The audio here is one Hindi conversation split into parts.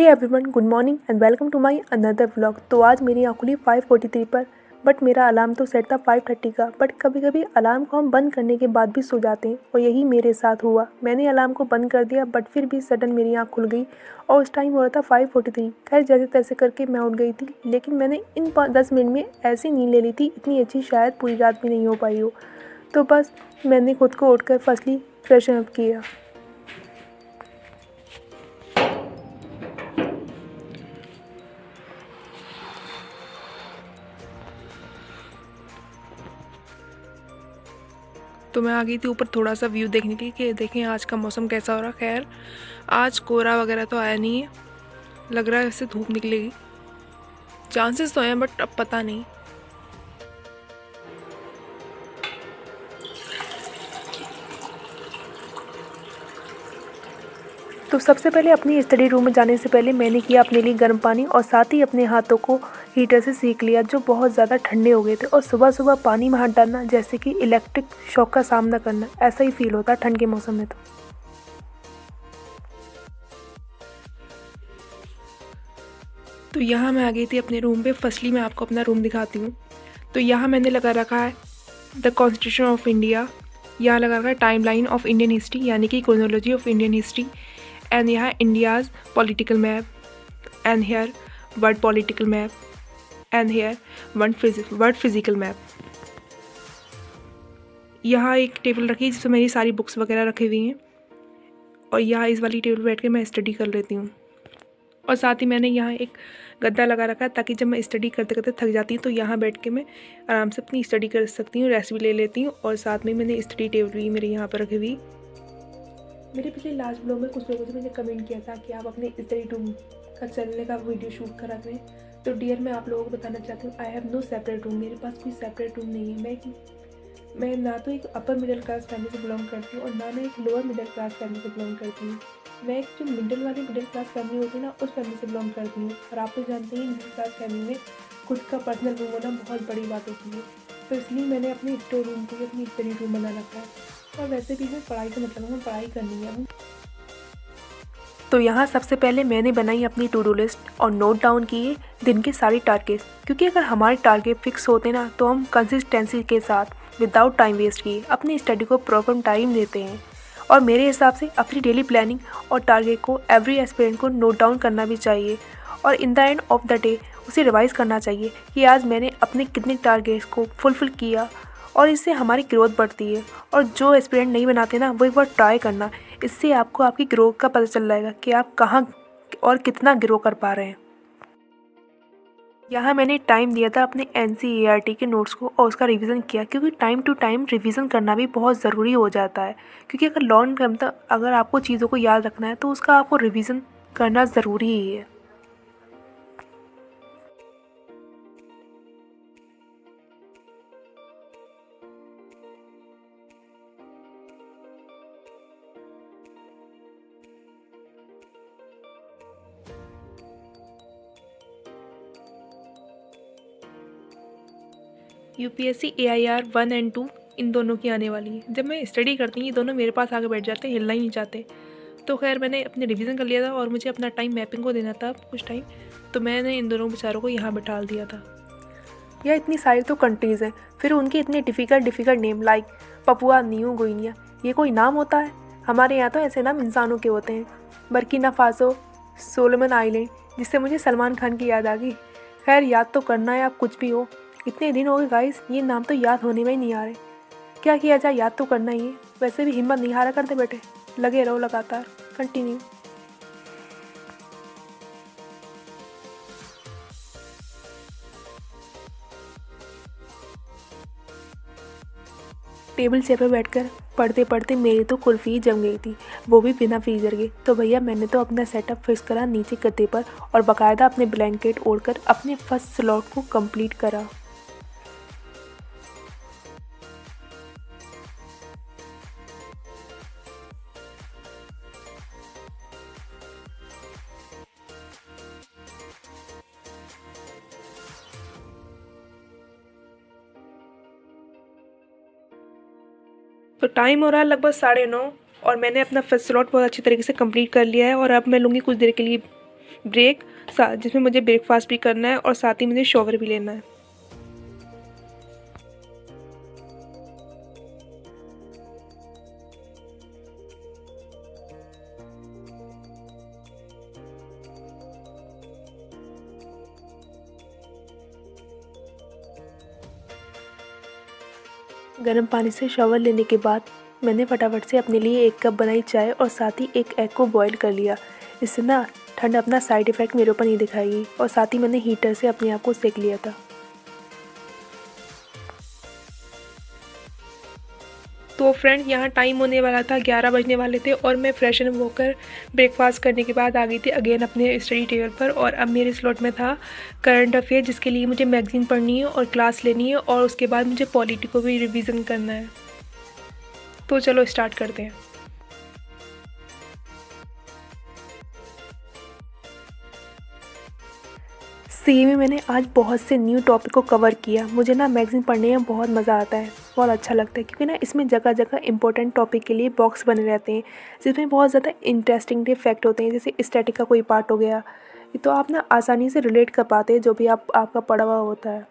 Everyone, good morning and welcome to my another vlog. तो आज मेरी आँख खुली 5:43 पर, बट मेरा अलार्म तो सेट था 5:30 का। बट कभी कभी अलार्म को हम बंद करने के बाद भी सो जाते हैं और यही मेरे साथ हुआ। मैंने अलार्म को बंद कर दिया बट फिर भी सडन मेरी आँख खुल गई और उस टाइम हो रहा था 5:43। खैर जैसे तैसे करके मैं उठ गई थी, लेकिन मैंने इन 10 मिनट में ऐसी नींद ले ली थी, इतनी अच्छी शायद पूरी रात भी नहीं हो पाई हो। तो बस मैंने खुद को उठकर फर्स्टली फ्रेशन अप किया। तो मैं आ गई थी ऊपर थोड़ा सा व्यू देखने के लिए कि देखें आज का मौसम कैसा हो रहा। खैर आज कोहरा वगैरह तो आया नहीं है, लग रहा है ऐसे धूप निकलेगी, चांसेस तो हैं बट अब पता नहीं। तो सबसे पहले अपनी स्टडी रूम में जाने से पहले मैंने किया अपने लिए गर्म पानी और साथ ही अपने हाथों को हीटर से सेक लिया, जो बहुत ज़्यादा ठंडे हो गए थे। और सुबह सुबह पानी में हाथ डालना जैसे कि इलेक्ट्रिक शॉक का सामना करना, ऐसा ही फील होता है ठंड के मौसम में। तो यहाँ मैं आ गई थी अपने रूम पे। फर्स्टली मैं आपको अपना रूम दिखाती हूँ। तो यहाँ मैंने लगा रखा है द कॉन्स्टिट्यूशन ऑफ इंडिया, यहाँ लगा रखा है time line of Indian history यानी कि chronology of Indian history, and यहाँ India's political map, and here world political map, and here world physical map. यहाँ एक टेबल रखी है जिसमें मेरी सारी बुक्स वगैरह रखी हुई हैं, और यहाँ इस वाली टेबल पर बैठ के मैं स्टडी कर लेती हूँ। और साथ ही मैंने यहाँ एक गद्दा लगा रखा है ताकि जब मैं स्टडी करते करते थक जाती हूँ तो यहाँ बैठ के मैं आराम से अपनी स्टडी कर सकती हूँ, रेस्ट भी ले लेती हूँ। और साथ में मैंने स्टडी टेबल भी मेरे यहाँ पर रखी हुई। मेरे पिछले लास्ट ब्लॉग में कुछ लोगों ने मुझे कमेंट किया था कि आप अपने स्टडी रूम का चलने का वीडियो शूट करा करें। तो डियर मैं आप लोगों को बताना चाहती हूँ, I have no separate room. मेरे पास कोई सेपरेट रूम नहीं है। मैं ना तो एक अपर मिडिल क्लास फैमिली से बिलोंग करती हूँ और ना मैं एक लोअर मिडिल क्लास फैमिली से बिलोंग करती हूँ। मैं एक जो मिडिल क्लास फैमिली होती है ना, उस फैमिली से बिलोंग करती हूँ। और आप तो जानते हैं मिडिल क्लास फैमिली में खुद का पर्सनल रूम होना बहुत बड़ी बात होती है। तो इसलिए मैंने अपने स्टोर रूम को अपनी स्टडी रूम बना रखा है। और वैसे भी मैं पढ़ाई का मतलब हूँ, पढ़ाई करनी है। तो यहाँ सबसे पहले मैंने बनाई अपनी टू डू लिस्ट और नोट डाउन किए दिन के सारे टारगेट, क्योंकि अगर हमारे टारगेट फिक्स होते ना तो हम कंसिस्टेंसी के साथ विदाउट टाइम वेस्ट किए अपनी स्टडी को प्रॉपर टाइम देते हैं। और मेरे हिसाब से अपनी डेली प्लानिंग और टारगेट को एवरी एस्पिरेंट को नोट डाउन करना भी चाहिए और in the end of the day उसे रिवाइज करना चाहिए कि आज मैंने अपने कितने टारगेट्स को फुलफिल किया। और इससे हमारी ग्रोथ बढ़ती है। और जो एस्पिरेंट नहीं बनाते ना, वो एक बार ट्राई करना, इससे आपको आपकी ग्रोथ का पता चल जाएगा कि आप कहाँ और कितना ग्रो कर पा रहे हैं। यहाँ मैंने टाइम दिया था अपने NCERT के नोट्स को और उसका रिवीजन किया, क्योंकि टाइम टू टाइम रिवीजन करना भी बहुत ज़रूरी हो जाता है। क्योंकि अगर लॉन्ग टर्म तक अगर आपको चीज़ों को याद रखना है तो उसका आपको रिवीजन करना ज़रूरी ही है। UPSC AIR 1 एंड 2 इन दोनों की आने वाली है। जब मैं स्टडी करती हूँ ये दोनों मेरे पास आके बैठ जाते हैं, हिलना ही नहीं चाहते। तो खैर मैंने अपने रिवीजन कर लिया था और मुझे अपना टाइम मैपिंग को देना था कुछ टाइम, तो मैंने इन दोनों बेचारों को यहाँ बैठा दिया था। यह इतनी सारी तो कंट्रीज़ हैं, फिर उनके इतने difficult name like Papua New Guinea, ये कोई नाम होता है? हमारे यहाँ तो ऐसे नाम इंसानों के होते हैं। बर्किना फासो, सोलोमन आइलैंड, जिससे मुझे सलमान खान की याद आ गई। खैर याद तो करना है, आप कुछ भी हो। इतने दिन हो गए गाइस, ये नाम तो याद होने में ही नहीं आ रहे। क्या किया जाए, याद तो करना ही है। वैसे भी हिम्मत नहीं हारा करते बेटे, लगे रहो लगातार, कंटिन्यू। टेबल चेयर पर बैठकर पढ़ते पढ़ते मेरी तो कुल्फ़ी जम गई थी, वो भी बिना फ्रीज़र के। तो भैया मैंने तो अपना सेटअप फिक्स करा नीचे गद्दे पर और बाकायदा अपने ब्लैंकेट ओढ़कर अपने फर्स्ट स्लॉट को कंप्लीट करा। तो टाइम हो रहा है लगभग 9:30 और मैंने अपना फर्स्ट स्लॉट बहुत अच्छी तरीके से कंप्लीट कर लिया है। और अब मैं लूँगी कुछ देर के लिए ब्रेक जिसमें मुझे ब्रेकफास्ट भी करना है और साथ ही मुझे शॉवर भी लेना है। गर्म पानी से शॉवर लेने के बाद मैंने फटाफट से अपने लिए 1 कप बनाई चाय और साथ ही एक एग को बॉईल कर लिया। इससे ना ठंड अपना साइड इफ़ेक्ट मेरे ऊपर नहीं दिखाएगी। और साथ ही मैंने हीटर से अपने आप को सेक लिया था। तो फ्रेंड, यहाँ टाइम होने वाला था, 11 बजने वाले थे और मैं फ्रेश एंड होकर ब्रेकफास्ट करने के बाद आ गई थी अगेन अपने स्टडी टेबल पर। और अब मेरे स्लॉट में था करंट अफेयर, जिसके लिए मुझे मैगज़ीन पढ़नी है और क्लास लेनी है और उसके बाद मुझे पॉलिटी को भी रिवीजन करना है। तो चलो स्टार्ट करते हैं। सीए में मैंने आज बहुत से न्यू टॉपिक को कवर किया। मुझे ना मैगज़ीन पढ़ने में बहुत मज़ा आता है, बहुत अच्छा लगता है, क्योंकि ना इसमें जगह जगह इंपॉर्टेंट टॉपिक के लिए बॉक्स बने रहते हैं जिसमें बहुत ज़्यादा इंटरेस्टिंग फैक्ट होते हैं। जैसे स्टैटिक का कोई पार्ट हो गया, तो आप ना आसानी से रिलेट कर पाते हैं जो भी आपका पढ़ा हुआ होता है।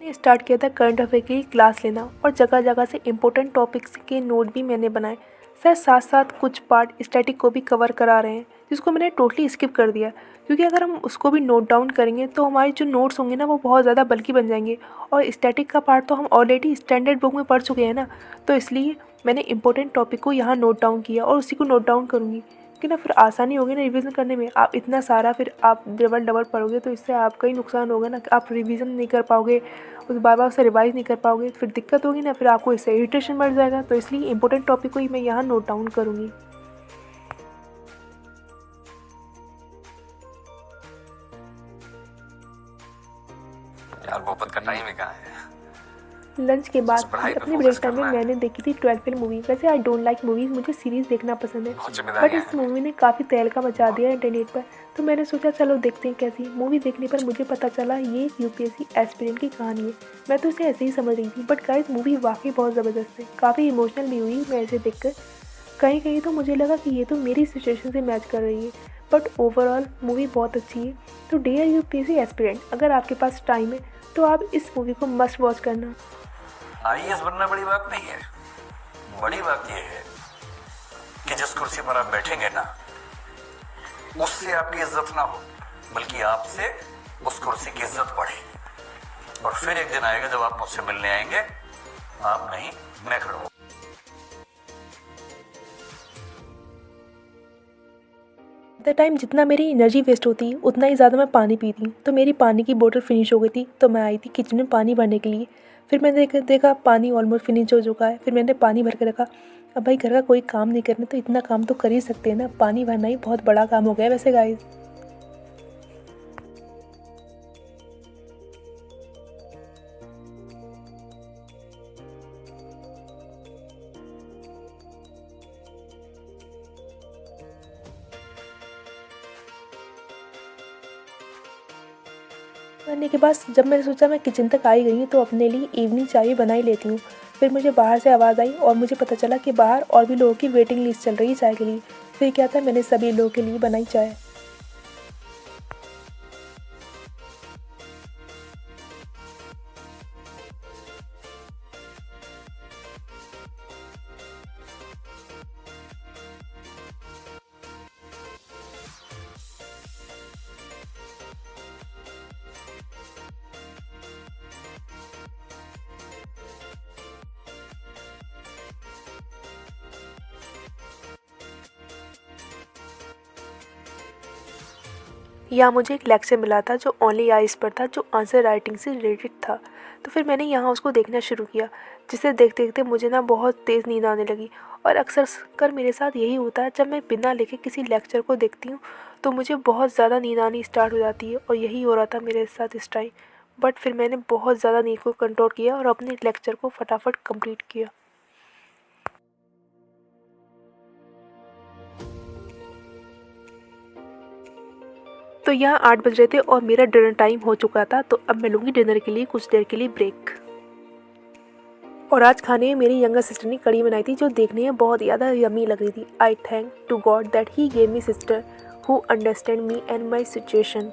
मैंने स्टार्ट किया था करंट अफेयर की क्लास लेना और जगह जगह से इम्पोर्टेंट टॉपिक्स के नोट भी मैंने बनाए। शायद साथ साथ कुछ पार्ट स्टैटिक को भी कवर करा रहे हैं, जिसको मैंने टोटली स्किप कर दिया, क्योंकि अगर हम उसको भी नोट डाउन करेंगे तो हमारे जो नोट्स होंगे ना वो बहुत ज़्यादा बल्कि बन जाएंगे। और स्टैटिक का पार्ट तो हम ऑलरेडी स्टैंडर्ड बुक में पढ़ चुके हैं ना, तो इसलिए मैंने इंपॉर्टेंट टॉपिक को यहाँ नोट डाउन किया और उसी को नोट डाउन करूँगी, कि ना फिर आसानी होगी ना रिवीजन करने में। आप इतना सारा फिर आप डबल पढ़ोगे तो इससे आपका ही नुकसान होगा ना, कि आप रिवीजन नहीं कर पाओगे, उस बार बार उसे रिवाइज नहीं कर पाओगे, फिर दिक्कत होगी ना, फिर आपको इससे इरिटेशन बढ़ जाएगा। तो इसलिए इंपॉर्टेंट टॉपिक को ही मैं यहाँ नोट डाउन करूँगी। यार गोपत का टाइम ही कहाँ है। लंच के बाद पढ़ाई पे अपने फोकस ब्रेक टाइम में करना है। मैंने देखी थी 12 फेल मूवी। वैसे आई डोंट लाइक मूवीज़, मुझे सीरीज़ देखना पसंद है, बहुत बट जिम्मेदारियां इस हैं। मूवी ने काफ़ी तहलका मचा दिया इंटरनेट पर। तो मैंने सोचा चलो देखते हैं कैसी। मूवी देखने पर मुझे पता चला ये यूपीएससी एस्पिरेंट की कहानी है। मैं तो इसे ऐसे ही समझ रही थी, बट गाइस मूवी वाकई बहुत ज़बरदस्त है। काफ़ी इमोशनल भी हुई मैं इसे देखकर। कहीं कहीं तो मुझे लगा कि ये तो मेरी सिचुएशन से मैच कर रही है, बट ओवरऑल मूवी बहुत अच्छी है। तो डियर यूपीएससी एस्पिरेंट, अगर आपके पास टाइम है तो आप इस मूवी को मस्ट वॉच करना। आईएएस बनना बड़ी बात नहीं है। बड़ी बात यह है कि जिस कुर्सी पर आप बैठेंगे ना, उससे आपकी इज्जत ना हो, बल्कि आपसे उस कुर्सी की इज्जत बढ़े। और फिर एक दिन आएगा जब आप मुझसे मिलने आएंगे, आप नहीं मैं खड़ा। द टाइम जितना मेरी एनर्जी वेस्ट होती उतना ही ज़्यादा मैं पानी पीती। तो मेरी पानी की बोतल फिनिश हो गई थी, तो मैं आई थी किचन में पानी भरने के लिए। फिर मैंने देखा पानी ऑलमोस्ट फिनिश हो चुका है। फिर मैंने पानी भर के रखा। अब भाई घर का कोई काम नहीं करना तो इतना काम तो कर ही सकते हैं ना। पानी भरना ही बहुत बड़ा काम हो गया है वैसे गाइस। करने के बाद जब मैंने सोचा मैं किचन तक आई गई हूँ तो अपने लिए इवनिंग चाय बना ही लेती हूँ। फिर मुझे बाहर से आवाज़ आई और मुझे पता चला कि बाहर और भी लोगों की वेटिंग लिस्ट चल रही है चाय के लिए। फिर क्या था, मैंने सभी लोगों के लिए बनाई चाय। यहाँ मुझे एक लेक्चर मिला था जो ओनली आइज पर था, जो आंसर राइटिंग से रिलेटेड था। तो फिर मैंने यहाँ उसको देखना शुरू किया, जिसे देखते देखते मुझे ना बहुत तेज़ नींद आने लगी। और अक्सर कर मेरे साथ यही होता है, जब मैं बिना लिखे किसी लेक्चर को देखती हूँ तो मुझे बहुत ज़्यादा नींद आनी स्टार्ट हो जाती है। और यही हो रहा था मेरे साथ इस टाइम। बट फिर मैंने बहुत ज़्यादा नींद को कंट्रोल किया और अपने लेक्चर को फटाफट कंप्लीट किया। तो यहाँ 8 बज रहे थे और मेरा डिनर टाइम हो चुका था। तो अब मैं लूँगी डिनर के लिए कुछ देर के लिए ब्रेक। और आज खाने में मेरी यंगर सिस्टर ने कढ़ी बनाई थी जो देखने में बहुत ज़्यादा यमी लग रही थी। I thank to God that he gave me sister who understand me and my situation.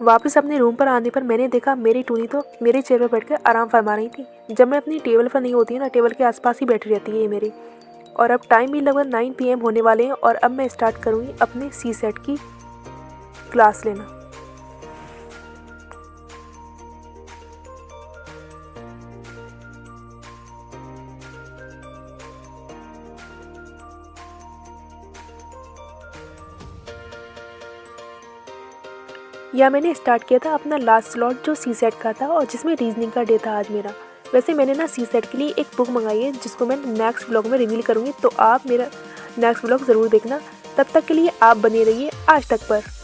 वापस अपने रूम पर आने पर मैंने देखा मेरी टूनी तो मेरे चेयर पर बैठकर आराम फरमा रही थी। जब मैं अपनी टेबल पर नहीं होती है ना, टेबल के आसपास ही बैठी रहती है ये मेरी। और अब टाइम भी लगभग 9 PM होने वाले हैं और अब मैं स्टार्ट करूँगी अपने CSET की क्लास लेना। या मैंने स्टार्ट किया था अपना लास्ट स्लॉट जो CSET का था और जिसमें रीजनिंग का डे था आज मेरा। वैसे मैंने ना CSET के लिए एक बुक मंगाई है जिसको मैं नेक्स्ट ब्लॉग में रिवील करूँगी, तो आप मेरा नेक्स्ट ब्लॉग ज़रूर देखना। तब तक के लिए आप बने रहिए आज तक पर।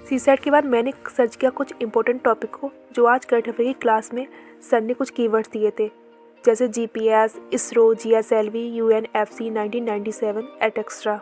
CSET के बाद मैंने सर्च किया कुछ इंपॉर्टेंट टॉपिक को जो आज करंट अफेयर की क्लास में सर ने कुछ कीवर्ड्स दिए थे, जैसे GPS, ISRO, GSLV, UNFC 1997 etcetera.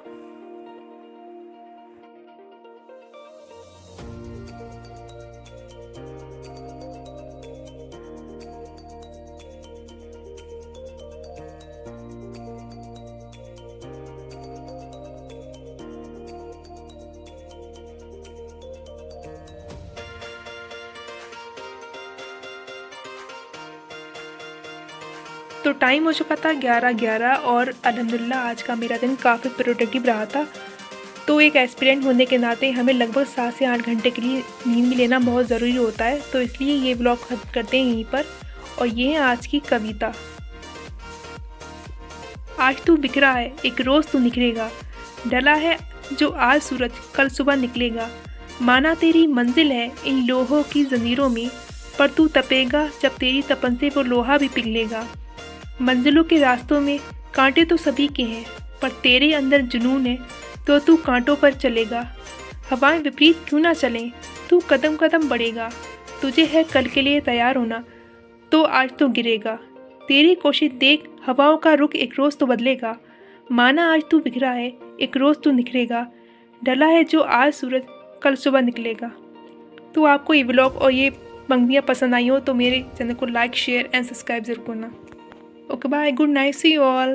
तो टाइम हो चुका था 11:11 और अल्हम्दुलिल्लाह आज का मेरा दिन काफ़ी प्रोडक्टिव रहा था। तो एक एस्पिरेंट होने के नाते हमें लगभग 7 से 8 घंटे के लिए नींद भी लेना बहुत ज़रूरी होता है। तो इसलिए ये व्लॉग खत्म करते हैं यहीं पर। और ये है आज की कविता। आज तू बिखरा है, एक रोज़ तू निखरेगा, ढला है जो आज सूरज कल सुबह निकलेगा। माना तेरी मंजिल है इन लोहों की ज़ंजीरों में, पर तू तपेगा जब तेरी तपन से वो लोहा भी पिघलेगा। मंजिलों के रास्तों में कांटे तो सभी के हैं, पर तेरे अंदर जुनून है तो तू कांटों पर चलेगा। हवाएं विपरीत क्यों ना चलें, तू कदम कदम बढ़ेगा। तुझे है कल के लिए तैयार होना, तो आज तो गिरेगा। तेरी कोशिश देख हवाओं का रुख एक रोज़ तो बदलेगा। माना आज तू बिखरा है, एक रोज़ तू निखरेगा, ढला है जो आज सूरज कल सुबह निकलेगा। तो आपको ये व्लॉग और ये पंक्तियाँ पसंद आई हो तो मेरे चैनल को लाइक, शेयर एंड सब्सक्राइब जरूर करना। Okay, bye. Good night. See you all.